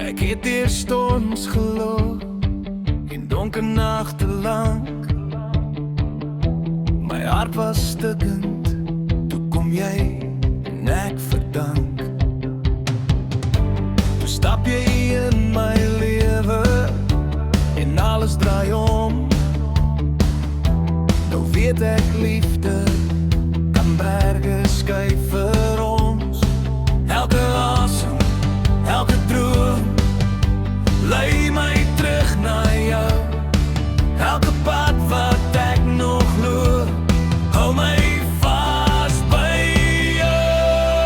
Ek het deur storms geloop en donker nagte lank. My hart was stikkend, toe kom jy en ek verdank. Toe stap jy in my lewe en alles draai om. Nou weet ek liefde kan berge skuif vir ons. Elke asem, elke droom lei my terug na jou. Elke pad wat ek nog loop, hou my vas by jou.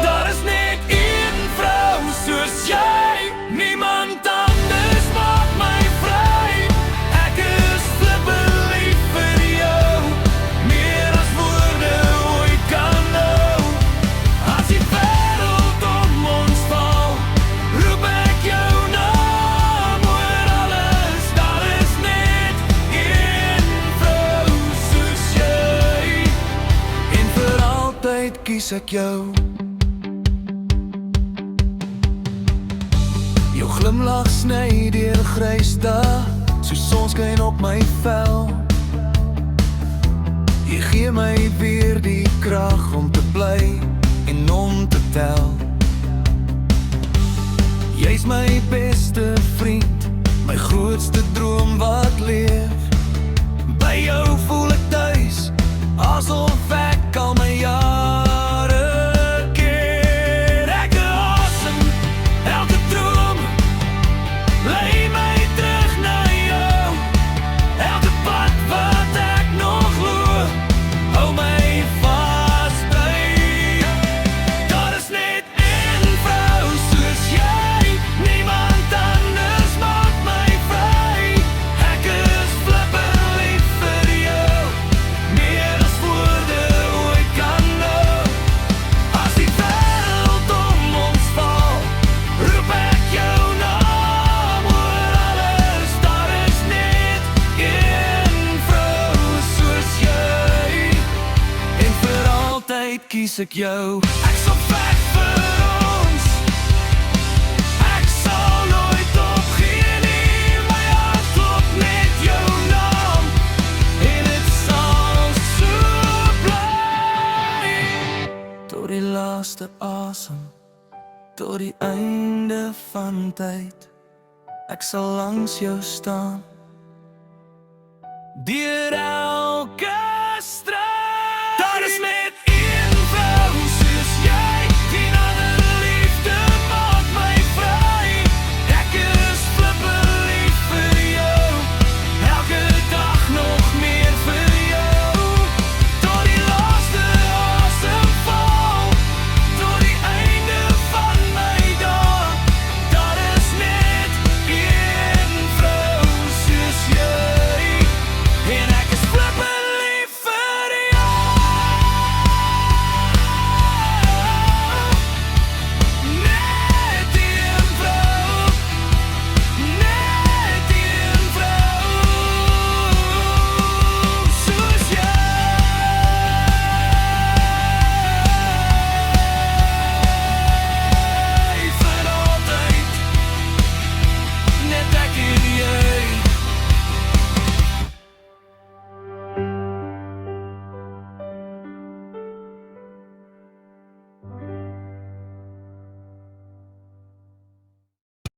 Daar is net een vrou soos jy, niemand anders maak my vry. Ek is te belief vir jou, meer as woorde ooit kan nou. As die wêreld om ons val, roep ek jou naam oor alles. Daar is net een vrou soos jy, en vir altyd kies ek jou. Jou glimlach sny deur grys dae, so sonskyn op my vel. Jy gee my weer die krag om te bly en om te tel. Jy's my beste vriend, my grootste droom wat leef. By jou voel ek tuis, asof ek al my jare ken. Elke asem, elke droom lei my terug na jou. Elke pad wat ek nog loop, hou my vas by jou. Daar is net een vrou soos jy, niemand anders maak my vry. Ek is flippend lief vir jou, meer as woorde ooit kan nou. As die wêreld om ons val, roep ek jou naam oor alles. Daar is net een vrou soos jy, en vir altyd kies ek jou. Ek sal veg vir ons, ek sal nooit opgee nie. My hart klop net jou naam, en het sal so bly. Tot die laaste asem, tot die einde van tyd, ek sal langs jou staan, deur elke stryd.